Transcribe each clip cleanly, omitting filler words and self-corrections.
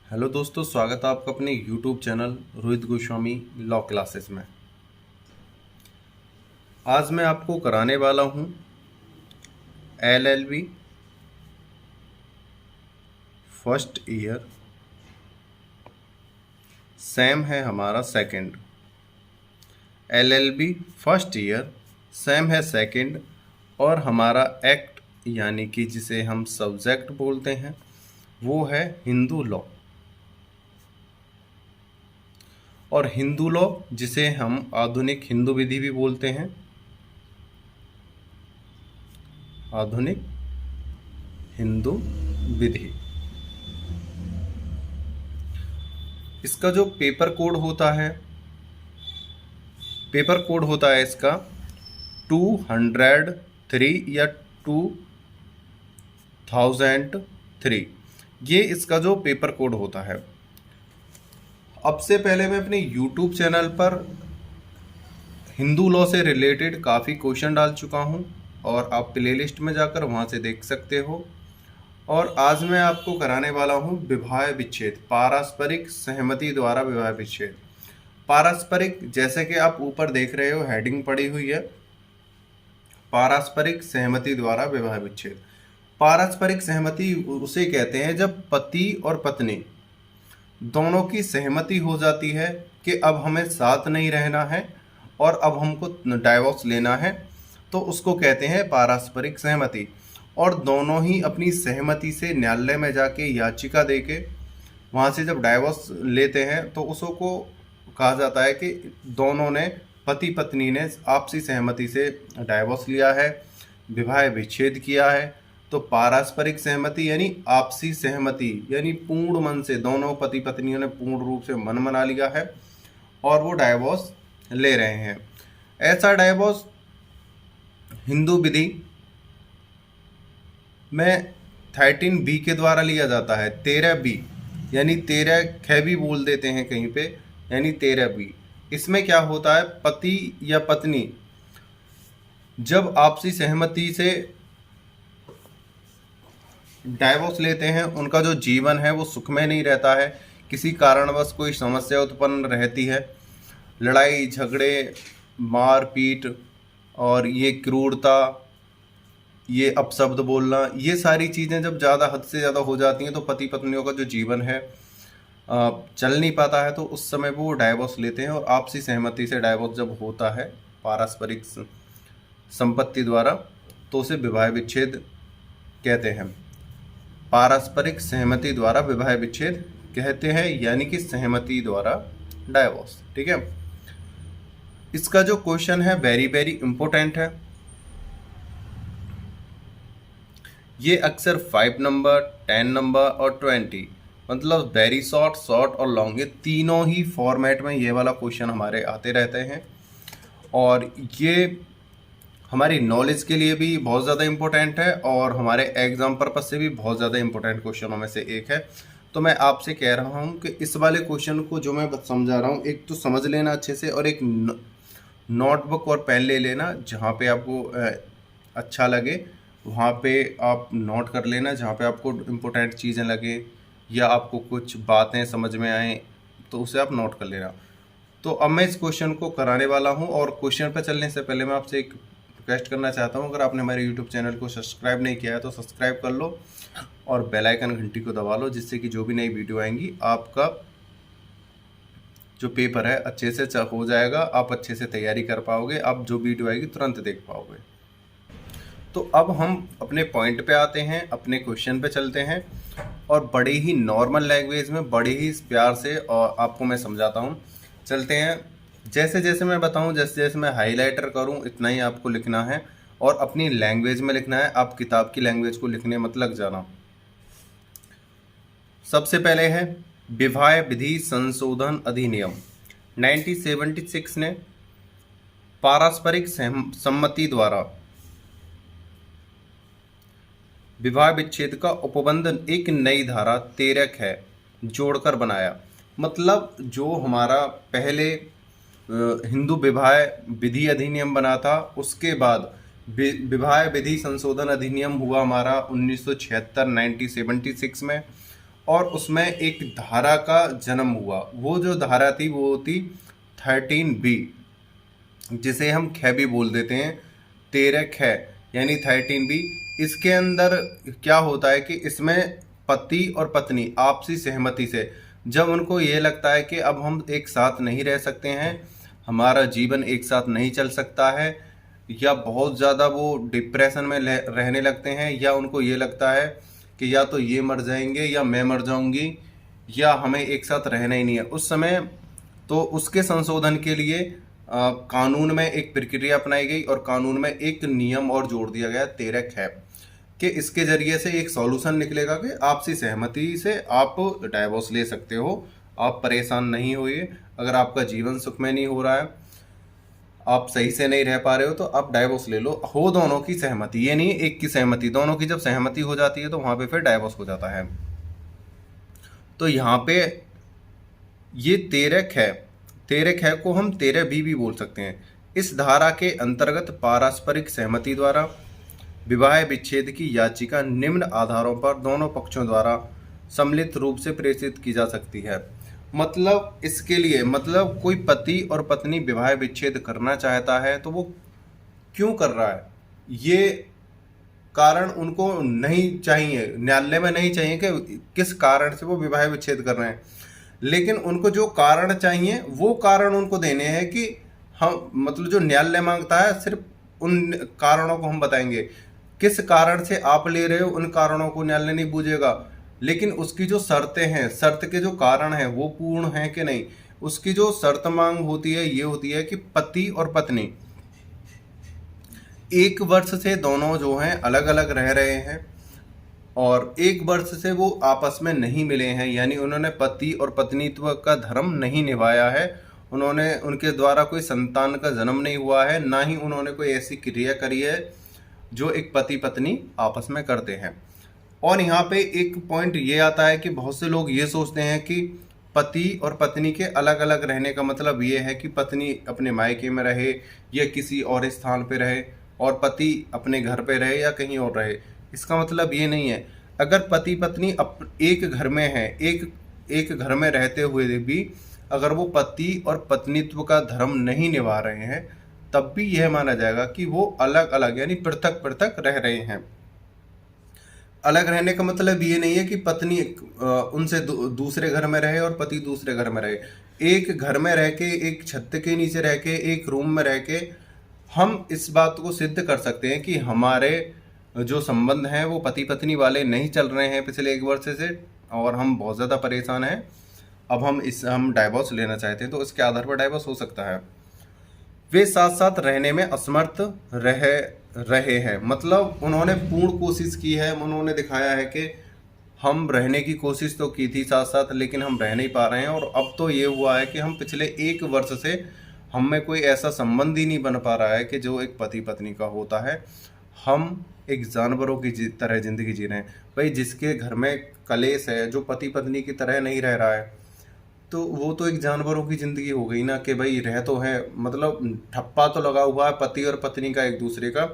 Hello दोस्तों, स्वागत है आपका अपने YouTube channel Rohit Goswami law classes में। आज मैं आपको कराने वाला हूँ एलएलबी फर्स्ट ईयर। सेम है हमारा second. LLB first year, same है सेकंड। और हमारा एक्ट यानी कि जिसे हम सब्जेक्ट बोलते हैं वो है हिंदू लॉ। और हिंदू लॉ जिसे हम आधुनिक हिंदू विधि भी बोलते हैं। आधुनिक हिंदू विधि। इसका जो पेपर कोड होता है इसका 203 या 2003। ये इसका जो पेपर कोड होता है। अब से पहले मैं अपने YouTube चैनल पर हिंदू लॉ से रिलेटेड काफ़ी क्वेश्चन डाल चुका हूँ और आप प्लेलिस्ट में जाकर वहाँ से देख सकते हो। और आज मैं आपको कराने वाला हूँ विवाह विच्छेद, पारस्परिक सहमति द्वारा विवाह विच्छेद। पारस्परिक, जैसे कि आप ऊपर देख रहे हो हेडिंग पड़ी हुई है, पारस्परिक सहमति द्वारा विवाह विच्छेद। पारस्परिक सहमति उसे कहते हैं जब पति और पत्नी दोनों की सहमति हो जाती है कि अब हमें साथ नहीं रहना है और अब हमको डाइवोर्स लेना है, तो उसको कहते हैं पारस्परिक सहमति। और दोनों ही अपनी सहमति से न्यायालय में जाके याचिका देके वहाँ से जब डाइवोर्स लेते हैं तो उसको कहा जाता है कि दोनों ने, पति पत्नी ने आपसी सहमति से डाइवोर्स लिया है, विवाह विच्छेद किया है। तो पारस्परिक सहमति यानी आपसी सहमति, यानी पूर्ण मन से दोनों पति पत्नियों ने पूर्ण रूप से मन बना लिया है और वो डाइवोर्स ले रहे हैं। ऐसा डाइवोर्स हिंदू विधि में 13B के द्वारा लिया जाता है। 13B यानी 13 ख भी बोल देते हैं कहीं पे, यानी 13B। इसमें क्या होता है, पति या पत्नी जब आपसी सहमति से डाइवोर्स लेते हैं, उनका जो जीवन है वो सुखमय नहीं रहता है, किसी कारणवश कोई समस्या उत्पन्न रहती है, लड़ाई झगड़े, मारपीट और ये क्रूरता, ये अपशब्द बोलना, ये सारी चीज़ें जब ज़्यादा हद से ज़्यादा हो जाती हैं तो पति पत्नियों का जो जीवन है चल नहीं पाता है, तो उस समय वो डाइवोर्स लेते हैं। और आपसी सहमति से डाइवोर्स जब होता है पारस्परिक संपत्ति द्वारा, तो उसे विवाह विच्छेद कहते हैं। पारस्परिक सहमति द्वारा विवाह विच्छेद कहते हैं, यानी कि सहमति द्वारा डाइवोर्स। ठीक है। इसका जो क्वेश्चन है वेरी वेरी इंपॉर्टेंट है। ये अक्सर 5 नंबर, 10 नंबर और 20, मतलब वेरी शॉर्ट, शॉर्ट और लॉन्ग, ये तीनों ही फॉर्मेट में ये वाला क्वेश्चन हमारे आते रहते हैं। और ये हमारी नॉलेज के लिए भी बहुत ज़्यादा इम्पोर्टेंट है और हमारे एग्ज़ाम पर्पज से भी बहुत ज़्यादा इम्पोर्टेंट क्वेश्चनों में से एक है। तो मैं आपसे कह रहा हूँ कि इस वाले क्वेश्चन को जो मैं समझा रहा हूँ, एक तो समझ लेना अच्छे से और एक नोटबुक और पेन ले लेना, जहाँ पे आपको अच्छा लगे वहाँ पे आप नोट कर लेना, जहाँ पे आपको इम्पोर्टेंट चीज़ें लगे या आपको कुछ बातें समझ में आए तो उसे आप नोट कर लेना। तो अब मैं इस क्वेश्चन को कराने वाला हूँ और क्वेश्चन पर चलने से पहले मैं आपसे एक रिक्वेस्ट करना चाहता हूँ, अगर आपने हमारे यूट्यूब चैनल को सब्सक्राइब नहीं किया है तो सब्सक्राइब कर लो और बेल आइकन घंटी को दबा लो, जिससे कि जो भी नई वीडियो आएंगी आपका जो पेपर है अच्छे से हो जाएगा, आप अच्छे से तैयारी कर पाओगे, आप जो वीडियो आएगी तुरंत देख पाओगे। तो अब हम अपने पॉइंट पे आते हैं, अपने क्वेश्चन पे चलते हैं और बड़े ही नॉर्मल लैंग्वेज में बड़े ही प्यार से और आपको मैं समझाता हूँ। चलते हैं, जैसे जैसे मैं बताऊँ, जैसे जैसे मैं हाईलाइटर करूँ इतना ही आपको लिखना है और अपनी लैंग्वेज में लिखना है। आप किताब की लैंग्वेज को लिखने मत लग जाना। सबसे पहले है विवाह विधि संशोधन अधिनियम 1976 ने पारस्परिक सम्मति द्वारा विवाह विच्छेद का उपबंध एक नई धारा 13 है जोड़कर बनाया। मतलब जो हमारा पहले हिंदू विवाह विधि अधिनियम बना था, उसके बाद विवाह विधि संशोधन अधिनियम हुआ हमारा 1976 1976 में। और उसमें एक धारा का जन्म हुआ। वो जो धारा थी वो थी 13B, जिसे हम ख भी बोल देते हैं, 13 ख यानी 13B। इसके अंदर क्या होता है कि इसमें पति और पत्नी आपसी सहमति से जब उनको ये लगता है कि अब हम एक साथ नहीं रह सकते हैं, हमारा जीवन एक साथ नहीं चल सकता है, या बहुत ज़्यादा वो डिप्रेशन में रहने लगते हैं, या उनको ये लगता है कि या तो ये मर जाएंगे या मैं मर जाऊंगी, या हमें एक साथ रहना ही नहीं है, उस समय तो उसके संशोधन के लिए कानून में एक प्रक्रिया अपनाई गई और कानून में एक नियम और जोड़ दिया गया 13 ख कि इसके जरिए से एक सॉल्यूशन निकलेगा कि आपसी सहमति से आप डाइवोर्स ले सकते हो। आप परेशान नहीं होइए, अगर आपका जीवन सुखमय नहीं हो रहा है, आप सही से नहीं रह पा रहे हो, तो आप डाइवोर्स ले लो। हो दोनों की सहमति, ये नहीं एक की सहमति, दोनों की जब सहमति हो जाती है तो वहां पे फिर डाइवोर्स हो जाता है। तो यहाँ पे ये 13 ख को हम 13B भी बोल सकते हैं। इस धारा के अंतर्गत पारस्परिक सहमति द्वारा विवाह विच्छेद की याचिका निम्न आधारों पर दोनों पक्षों द्वारा सम्मिलित रूप से प्रेषित की जा सकती है। मतलब इसके लिए, मतलब कोई पति और पत्नी विवाह विच्छेद करना चाहता है तो वो क्यों कर रहा है, ये कारण उनको नहीं चाहिए, न्यायालय में नहीं चाहिए कि किस कारण से वो विवाह विच्छेद कर रहे हैं, लेकिन उनको जो कारण चाहिए वो कारण उनको देने हैं कि हम, मतलब जो न्यायालय मांगता है सिर्फ उन कारणों को हम बताएंगे। किस कारण से आप ले रहे हो उन कारणों को न्यायालय नहीं पूछेगा, लेकिन उसकी जो शर्तें हैं, शर्त के जो कारण हैं वो पूर्ण हैं कि नहीं, उसकी जो शर्त मांग होती है ये होती है कि पति और पत्नी 1 वर्ष से दोनों जो हैं अलग अलग रह रहे हैं और 1 वर्ष से वो आपस में नहीं मिले हैं, यानी उन्होंने पति और पत्नीत्व का धर्म नहीं निभाया है, उन्होंने, उनके द्वारा कोई संतान का जन्म नहीं हुआ है, ना ही उन्होंने कोई ऐसी क्रिया करी है जो एक पति पत्नी आपस में करते हैं। और यहाँ पे एक पॉइंट ये आता है कि बहुत से लोग ये सोचते हैं कि पति और पत्नी के अलग अलग रहने का मतलब ये है कि पत्नी अपने मायके में रहे या किसी और स्थान पे रहे और पति अपने घर पे रहे या कहीं और रहे। इसका मतलब ये नहीं है। अगर पति पत्नी एक घर में है, एक घर में रहते हुए भी अगर वो पति और पत्नीत्व का धर्म नहीं निभा रहे हैं, तब भी यह माना जाएगा कि वो अलग अलग यानी पृथक पृथक रह रहे हैं। अलग रहने का मतलब ये नहीं है कि पत्नी उनसे दूसरे घर में रहे और पति दूसरे घर में रहे। एक घर में रह के, एक छत के नीचे रह के, एक रूम में रह के हम इस बात को सिद्ध कर सकते हैं कि हमारे जो संबंध हैं वो पति पत्नी वाले नहीं चल रहे हैं पिछले 1 वर्ष से और हम बहुत ज़्यादा परेशान हैं। अब हम डाइवोर्स लेना चाहते हैं तो इसके आधार पर डाइवोर्स हो सकता है। वे साथ साथ रहने में असमर्थ रहे हैं, मतलब उन्होंने पूर्ण कोशिश की है, उन्होंने दिखाया है कि हम रहने की कोशिश तो की थी साथ साथ, लेकिन हम रह नहीं पा रहे हैं। और अब तो ये हुआ है कि हम पिछले 1 वर्ष से हम में कोई ऐसा संबंध ही नहीं बन पा रहा है कि जो एक पति पत्नी का होता है। हम एक जानवरों की तरह जिंदगी जी रहे हैं। भाई जिसके घर में कलेश है, जो पति पत्नी की तरह नहीं रह रहा है, तो वो तो एक जानवरों की ज़िंदगी हो गई ना, कि भाई रह तो है, मतलब ठप्पा तो लगा हुआ है पति और पत्नी का एक दूसरे का,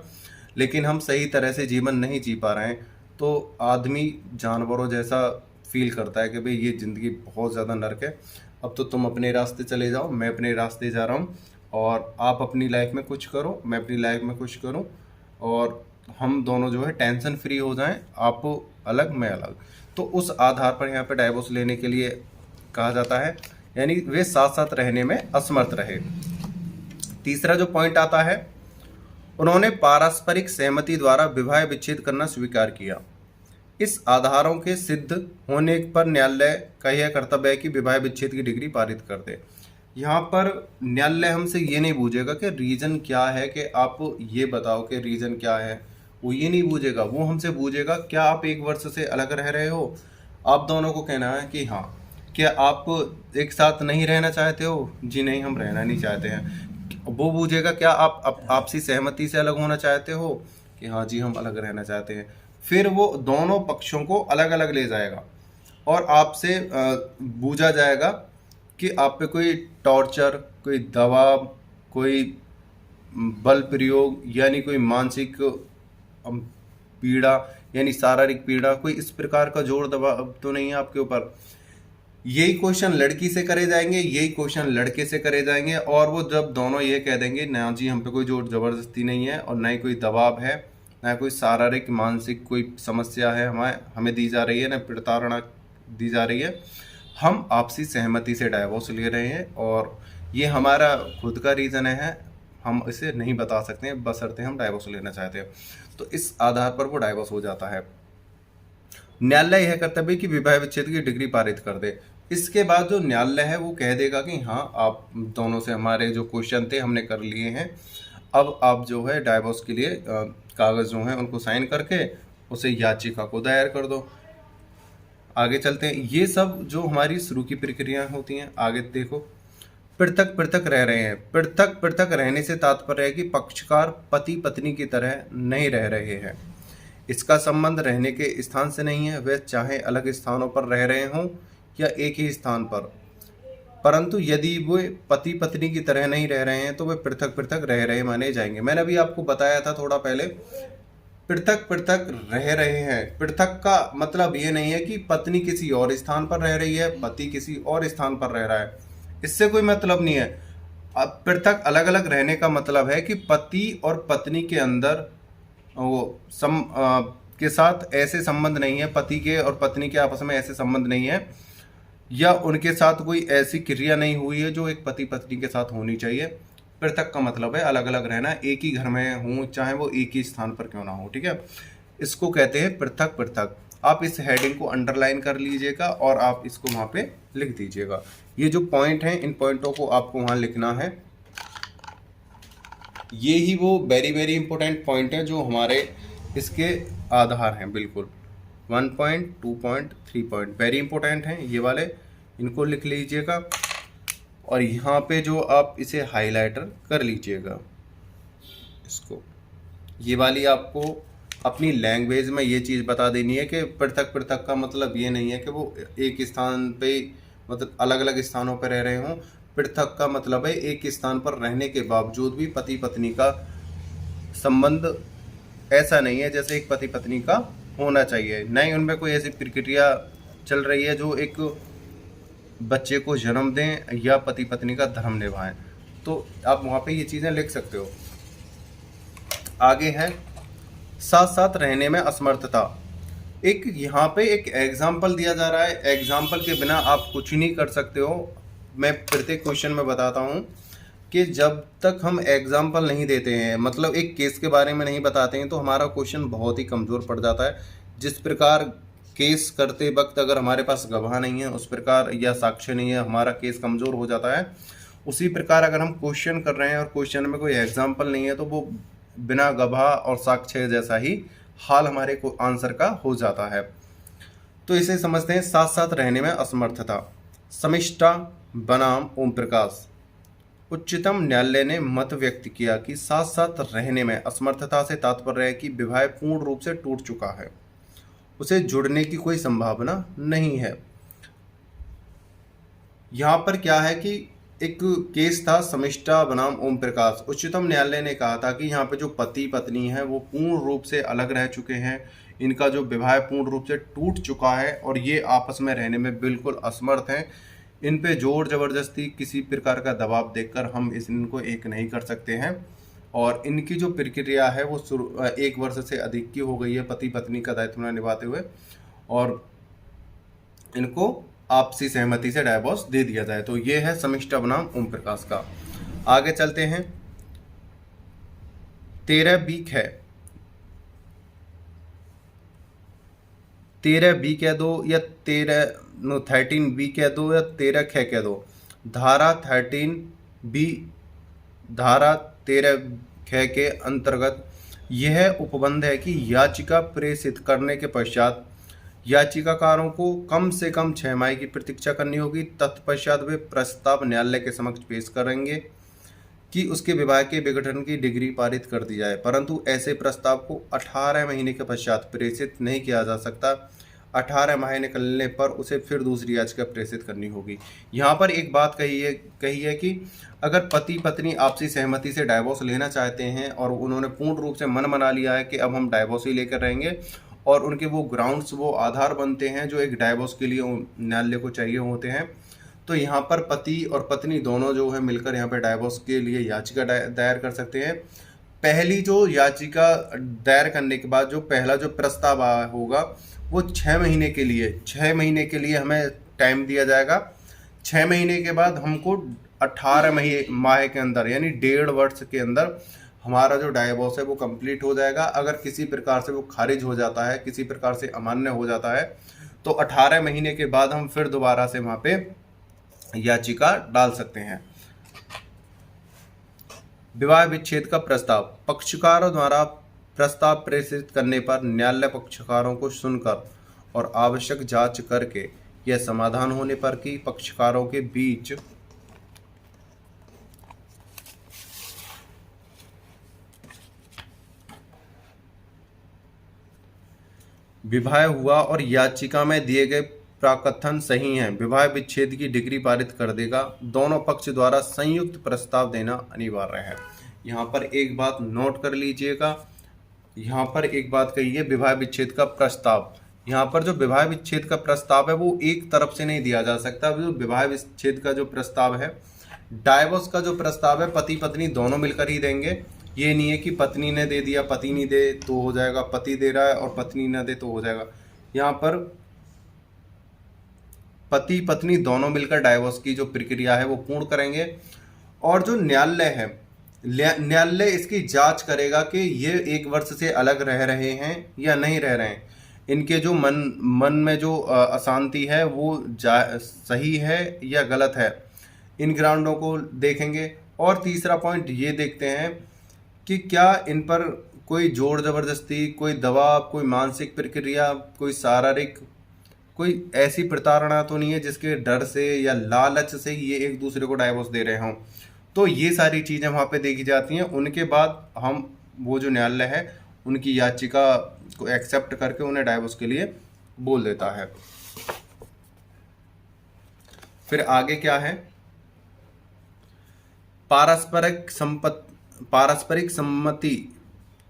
लेकिन हम सही तरह से जीवन नहीं जी पा रहे हैं। तो आदमी जानवरों जैसा फील करता है कि भाई ये ज़िंदगी बहुत ज़्यादा नर्क है, अब तो तुम अपने रास्ते चले जाओ, मैं अपने रास्ते जा रहा हूँ, और आप अपनी लाइफ में कुछ करो, मैं अपनी लाइफ में कुछ करूँ, और हम दोनों जो है टेंशन फ्री हो जाएं, आप अलग मैं अलग। तो उस आधार पर यहाँ पे डाइवोर्स लेने के लिए कहा जाता है, यानी वे साथ साथ रहने में असमर्थ रहे। तीसरा जो पॉइंट आता है, उन्होंने पारस्परिक सहमति द्वारा विवाह विच्छेद करना स्वीकार किया। इस आधारों के सिद्ध होने पर न्यायालय का यह कर्तव्य है कि विवाह विच्छेद की डिग्री पारित कर दे। यहाँ पर न्यायालय हमसे ये नहीं पूछेगा कि रीजन क्या है, कि आप ये बताओ कि रीजन क्या है, वो ये नहीं पूछेगा। वो हमसे पूछेगा क्या आप 1 वर्ष से अलग रह रहे हो, आप दोनों को कहना है कि हाँ। क्या आप एक साथ नहीं रहना चाहते हो, जी नहीं हम रहना नहीं चाहते हैं। वो पूछेगा क्या आप आपसी सहमति से अलग होना चाहते हो, कि हाँ जी हम अलग रहना चाहते हैं। फिर वो दोनों पक्षों को अलग अलग ले जाएगा और आपसे पूछा जाएगा कि आप पे कोई टॉर्चर, कोई दबाव, कोई बल प्रयोग, यानी कोई मानसिक पीड़ा यानी शारीरिक पीड़ा, कोई इस प्रकार का जोर दबाव तो नहीं है आपके ऊपर। यही क्वेश्चन लड़की से करे जाएंगे, यही क्वेश्चन लड़के से करे जाएंगे, और वो जब दोनों ये कह देंगे ना जी हम पे कोई जोर जबरदस्ती नहीं है और ना ही कोई दबाव है, ना कोई शारीरिक मानसिक कोई समस्या है हमें दी जा रही है, ना प्रताड़ना दी जा रही है, हम आपसी सहमति से डाइवोर्स ले रहे हैं और ये हमारा खुद का रीज़न है, हम इसे नहीं बता सकते हैं बशर्ते हम डाइवोर्स लेना चाहते हैं, तो इस आधार पर वो डाइवोर्स हो जाता है। न्यायालय यह कर्तव्य कि विवाह विच्छेद की डिग्री पारित कर दे। इसके बाद जो न्यायालय है वो कह देगा कि हाँ आप दोनों से हमारे जो क्वेश्चन थे हमने कर लिए हैं, अब आप जो है डाइवोर्स के लिए कागज़ जो हैं उनको साइन करके उसे याचिका को दायर कर दो। आगे चलते हैं, ये सब जो हमारी शुरू की प्रक्रिया होती हैं। आगे देखो, पृथक पृथक रह रहे हैं। पृथक पृथक रहने से तात्पर्य है कि पक्षकार पति पत्नी की तरह नहीं रह रहे हैं। इसका संबंध रहने के स्थान से नहीं है, वे चाहे अलग स्थानों पर रह रहे हों या एक ही स्थान पर, परंतु यदि वे पति पत्नी की तरह नहीं रह रहे हैं तो वे पृथक पृथक रह रहे माने जाएंगे। मैंने अभी आपको बताया था थोड़ा पहले, पृथक पृथक रह रहे हैं। पृथक का मतलब ये नहीं है कि पत्नी किसी और स्थान पर रह रही है, पति किसी और स्थान पर रह रहा है, इससे कोई मतलब नहीं है। अब पृथक अलग अलग रहने का मतलब है कि पति और पत्नी के अंदर वो के साथ ऐसे संबंध नहीं है, पति के और पत्नी के आपस में ऐसे संबंध नहीं है, या उनके साथ कोई ऐसी क्रिया नहीं हुई है जो एक पति पत्नी के साथ होनी चाहिए। पृथक का मतलब है अलग अलग रहना, एक ही घर में हूँ चाहे वो एक ही स्थान पर क्यों ना हो, ठीक है, इसको कहते हैं पृथक पृथक। आप इस हेडिंग को अंडरलाइन कर लीजिएगा और आप इसको वहाँ पे लिख दीजिएगा। ये जो पॉइंट हैं इन पॉइंटों को आपको वहाँ लिखना है। ये ही वो वेरी इंपॉर्टेंट पॉइंट है जो हमारे इसके आधार हैं। बिल्कुल 1 point 2 point 3 point very important हैं ये वाले, इनको लिख लीजिएगा और यहाँ पे जो आप इसे हाइलाइटर कर लीजिएगा इसको। ये वाली आपको अपनी लैंग्वेज में ये चीज़ बता देनी है कि पृथक पृथक का मतलब ये नहीं है कि वो एक स्थान पे मतलब अलग अलग स्थानों पर रह रहे हों। पृथक का मतलब है एक स्थान पर रहने के बावजूद भी पति पत्नी का संबंध ऐसा नहीं है जैसे एक पति पत्नी का होना चाहिए, नहीं उनमें कोई ऐसी प्रक्रिया चल रही है जो एक बच्चे को जन्म दें या पति पत्नी का धर्म निभाएं। तो आप वहाँ पे ये चीज़ें लिख सकते हो। आगे है साथ साथ रहने में असमर्थता। एक यहाँ पे एक एग्जाम्पल दिया जा रहा है, एग्जाम्पल के बिना आप कुछ नहीं कर सकते हो। मैं प्रत्येक क्वेश्चन में बताता हूँ कि जब तक हम एग्जाम्पल नहीं देते हैं, मतलब एक केस के बारे में नहीं बताते हैं, तो हमारा क्वेश्चन बहुत ही कमज़ोर पड़ जाता है। जिस प्रकार केस करते वक्त अगर हमारे पास गवाह नहीं है उस प्रकार या साक्ष्य नहीं है, हमारा केस कमज़ोर हो जाता है। उसी प्रकार अगर हम क्वेश्चन कर रहे हैं और क्वेश्चन में कोई एग्जाम्पल नहीं है तो वो बिना गवाह और साक्ष्य जैसा ही हाल हमारे को आंसर का हो जाता है। तो इसे समझते हैं साथ साथ रहने में असमर्थता। समिष्टा बनाम ओम प्रकाश। उच्चतम न्यायालय ने मत व्यक्त किया कि साथ साथ रहने में असमर्थता से तात्पर्य है कि विवाह पूर्ण रूप से टूट चुका है, उसे जुड़ने की कोई संभावना नहीं है। यहाँ पर क्या है कि एक केस था समिष्टा बनाम ओम प्रकाश। उच्चतम न्यायालय ने कहा था कि यहाँ पे जो पति पत्नी है वो पूर्ण रूप से अलग रह चुके हैं, इनका जो विवाह पूर्ण रूप से टूट चुका है और ये आपस में रहने में बिल्कुल असमर्थ हैं। इन पे जोर जबरदस्ती किसी प्रकार का दबाव देकर हम इनको एक नहीं कर सकते हैं और इनकी जो प्रक्रिया है वो 1 वर्ष से अधिक की हो गई है पति पत्नी का दायित्व निभाते हुए, और इनको आपसी सहमति से डाइवोर्स दे दिया जाए। तो ये है समिष्टा बनाम ओम प्रकाश का। आगे चलते हैं। 13 बी है, 13 बी कह दो या 13 बी कह दो या 13 ख कह दो। धारा 13 बी धारा 13 ख के अंतर्गत यह उपबंध है कि याचिका प्रेषित करने के पश्चात याचिकाकारों को कम से कम 6 माह की प्रतीक्षा करनी होगी। तत्पश्चात वे प्रस्ताव न्यायालय के समक्ष पेश करेंगे कि उसके विवाह के विघटन की डिग्री पारित कर दी जाए, परंतु ऐसे प्रस्ताव को 18 महीने के पश्चात प्रेषित नहीं किया जा सकता। 18 माह निकलने पर उसे फिर दूसरी याचिका प्रेषित करनी होगी। यहाँ पर एक बात कही है कि अगर पति पत्नी आपसी सहमति से डाइवोर्स लेना चाहते हैं और उन्होंने पूर्ण रूप से मन बना लिया है कि अब हम डाइवोर्स ही लेकर रहेंगे और उनके वो ग्राउंड्स, वो आधार बनते हैं जो एक डाइवोर्स के लिए न्यायालय को चाहिए होते हैं। तो यहाँ पर पति और पत्नी दोनों जो है मिलकर यहाँ पर डाइवोर्स के लिए याचिका दायर कर सकते हैं। पहली जो याचिका दायर करने के बाद जो पहला जो प्रस्ताव होगा वो 6 महीने के लिए, 6 महीने के लिए हमें टाइम दिया जाएगा। 6 महीने के बाद हमको 18 माह के अंदर यानी 1.5 वर्ष के अंदर हमारा जो डाइवोर्स है वो कंप्लीट हो जाएगा। अगर किसी प्रकार से वो खारिज हो जाता है, किसी प्रकार से अमान्य हो जाता है, तो 18 महीने के बाद हम फिर दोबारा से वहाँ पे याचिका डाल सकते हैं। विवाह विच्छेद का प्रस्ताव। पक्षकारों द्वारा प्रस्ताव प्रेषित करने पर न्यायालय पक्षकारों को सुनकर और आवश्यक जांच करके यह समाधान होने पर कि पक्षकारों के बीच विवाह हुआ और याचिका में दिए गए प्राकथन सही हैं, विवाह विच्छेद की डिग्री पारित कर देगा। दोनों पक्ष द्वारा संयुक्त प्रस्ताव देना अनिवार्य है। यहाँ पर एक बात नोट कर लीजिएगा, यहाँ पर एक बात कही है, विवाह विच्छेद का प्रस्ताव। यहाँ पर जो विवाह विच्छेद का प्रस्ताव है वो एक तरफ से नहीं दिया जा सकता। जो विवाह विच्छेद का जो प्रस्ताव है, डाइवोर्स का जो प्रस्ताव है, पति पत्नी दोनों मिलकर ही देंगे। ये नहीं है कि पत्नी ने दे दिया, पति नहीं दे तो हो जाएगा, पति दे रहा है और पत्नी ना दे तो हो जाएगा। यहाँ पर पति पत्नी दोनों मिलकर डाइवोर्स की जो प्रक्रिया है वो पूर्ण करेंगे। और जो न्यायालय है, न्यायालय इसकी जांच करेगा कि ये 1 वर्ष से अलग रह रहे हैं या नहीं रह रहे हैं, इनके जो मन में जो अशांति है वो सही है या गलत है, इन ग्राउंडों को देखेंगे। और तीसरा पॉइंट ये देखते हैं कि क्या इन पर कोई जोर जबरदस्ती, कोई दबाव, कोई मानसिक प्रक्रिया, कोई शारीरिक, कोई ऐसी प्रताड़ना तो नहीं है जिसके डर से या लालच से ये एक दूसरे को डाइवोर्स दे रहे हों। तो ये सारी चीज़ें वहाँ पे देखी जाती हैं। उनके बाद हम वो जो न्यायालय है उनकी याचिका को एक्सेप्ट करके उन्हें डाइवोर्स के लिए बोल देता है। फिर आगे क्या है, पारस्परिक सम्मति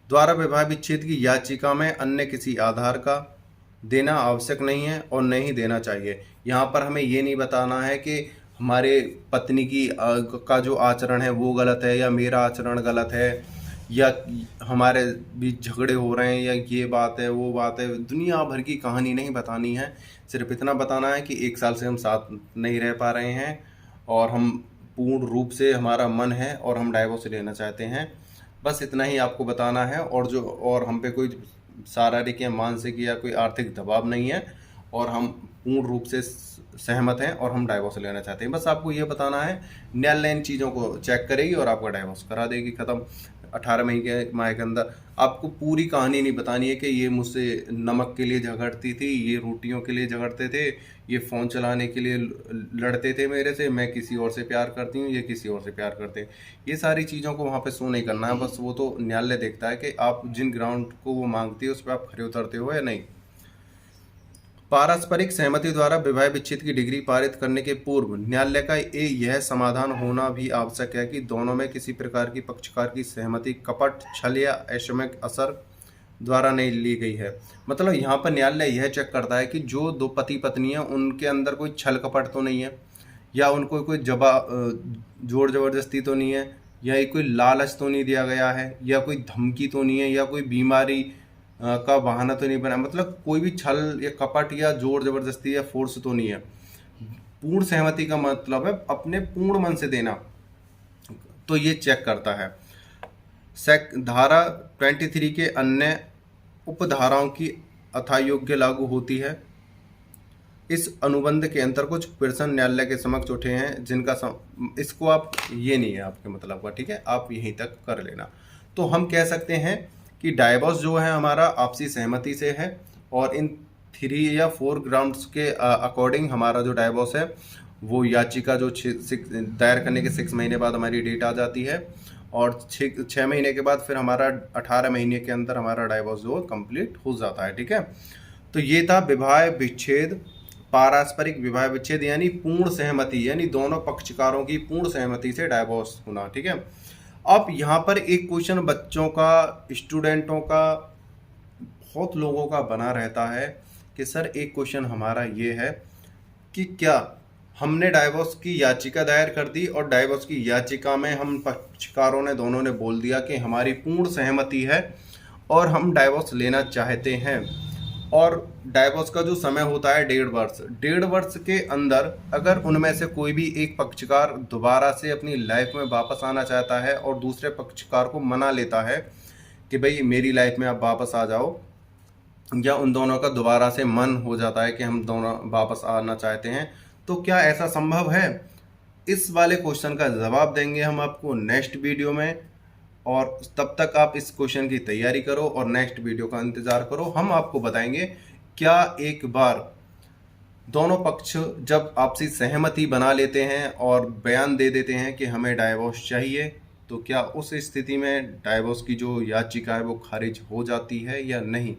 द्वारा विवाह विच्छेद की याचिका में अन्य किसी आधार का देना आवश्यक नहीं है और नहीं देना चाहिए। यहाँ पर हमें ये नहीं बताना है कि हमारे पत्नी की का जो आचरण है वो गलत है या मेरा आचरण गलत है या हमारे बीच झगड़े हो रहे हैं या ये बात है वो बात है। दुनिया भर की कहानी नहीं बतानी है, सिर्फ इतना बताना है कि 1 साल से हम साथ नहीं रह पा रहे हैं और हम पूर्ण रूप से हमारा मन है और हम डाइवोर्स लेना चाहते हैं। बस इतना ही आपको बताना है। और हम पे कोई शारीरिक या मानसिक या कोई आर्थिक दबाव नहीं है और हम पूर्ण रूप से सहमत हैं और हम डाइवोर्स लेना चाहते हैं। बस आपको ये बताना है। न्यायालय इन चीज़ों को चेक करेगी और आपका डाइवोर्स करा देगी, ख़त्म। 18 माह के अंदर आपको पूरी कहानी नहीं बतानी है कि ये मुझसे नमक के लिए झगड़ती थी, ये रोटियों के लिए झगड़ते थे, ये फ़ोन चलाने के लिए लड़ते थे मेरे से, मैं किसी और से प्यार करती हूँ, ये किसी और से प्यार करते हैं। ये सारी चीज़ों को वहाँ पे शो नहीं करना है। बस वो तो न्यायालय देखता है कि आप जिन ग्राउंड को वो मांगती है उस पर आप खरे उतरते हो या नहीं। पारस्परिक सहमति द्वारा विवाह विच्छेद की डिग्री पारित करने के पूर्व न्यायालय का यह समाधान होना भी आवश्यक है कि दोनों में किसी प्रकार की पक्षकार की सहमति कपट, छल या असामयिक असर द्वारा नहीं ली गई है। मतलब यहाँ पर न्यायालय यह चेक करता है कि जो 2 पति पत्नी हैं उनके अंदर कोई छल कपट तो नहीं है या उनको कोई जोर जबरदस्ती तो नहीं है या कोई लालच तो नहीं दिया गया है या कोई धमकी तो नहीं है या कोई बीमारी का बहाना तो नहीं बना। मतलब कोई भी छल या कपट या जोर जबरदस्ती या फोर्स तो नहीं है। पूर्ण सहमति का मतलब है अपने पूर्ण मन से देना, तो ये चेक करता है। धारा 23 के अन्य उपधाराओं की यथायोग्य लागू होती है। इस अनुबंध के अंतर कुछ प्रश्न न्यायालय के समक्ष उठे हैं जिनका इसको आप, ये नहीं है आपके मतलब का, ठीक है, आप यहीं तक कर लेना। तो हम कह सकते हैं कि डाइवोर्स जो है हमारा आपसी सहमति से है और इन 3 या 4 ग्राउंड्स के अकॉर्डिंग हमारा जो डाइवोर्स है वो याचिका जो दायर करने के 6 महीने बाद हमारी डेट आ जाती है और 6 महीने के बाद फिर हमारा 18 महीने के अंदर हमारा डाइवोर्स जो कंप्लीट हो जाता है, ठीक है। तो ये था विवाह विच्छेद, पारस्परिक विवाह विच्छेद यानी पूर्ण सहमति, यानी दोनों पक्षकारों की पूर्ण सहमति से डाइवोर्स होना, ठीक है। अब यहाँ पर एक क्वेश्चन बच्चों का, स्टूडेंटों का बहुत लोगों का बना रहता है कि सर एक क्वेश्चन हमारा ये है कि क्या हमने डाइवोर्स की याचिका दायर कर दी और डाइवोर्स की याचिका में हम पक्षकारों ने दोनों ने बोल दिया कि हमारी पूर्ण सहमति है और हम डाइवोर्स लेना चाहते हैं, और डाइवोर्स का जो समय होता है 1.5 वर्ष, 1.5 वर्ष के अंदर अगर उनमें से कोई भी एक पक्षकार दोबारा से अपनी लाइफ में वापस आना चाहता है और दूसरे पक्षकार को मना लेता है कि भाई मेरी लाइफ में आप वापस आ जाओ, या उन दोनों का दोबारा से मन हो जाता है कि हम दोनों वापस आना चाहते हैं, तो क्या ऐसा संभव है? इस वाले क्वेश्चन का जवाब देंगे हम आपको नेक्स्ट वीडियो में, और तब तक आप इस क्वेश्चन की तैयारी करो और नेक्स्ट वीडियो का इंतज़ार करो। हम आपको बताएंगे क्या एक बार दोनों पक्ष जब आपसी सहमति बना लेते हैं और बयान दे देते हैं कि हमें डाइवोर्स चाहिए, तो क्या उस स्थिति में डाइवोर्स की जो याचिका है वो खारिज हो जाती है या नहीं।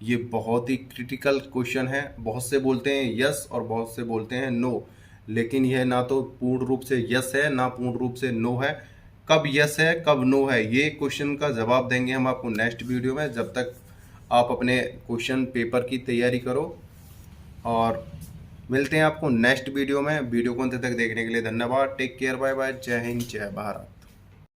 ये बहुत ही क्रिटिकल क्वेश्चन है। बहुत से बोलते हैं यस और बहुत से बोलते हैं नो, लेकिन यह ना तो पूर्ण रूप से यस है ना पूर्ण रूप से नो है। कब यस है कब नो है, ये क्वेश्चन का जवाब देंगे हम आपको नेक्स्ट वीडियो में। जब तक आप अपने क्वेश्चन पेपर की तैयारी करो, और मिलते हैं आपको नेक्स्ट वीडियो में। वीडियो को अंत तक देखने के लिए धन्यवाद। टेक केयर, बाय बाय, जय हिंद, जय भारत।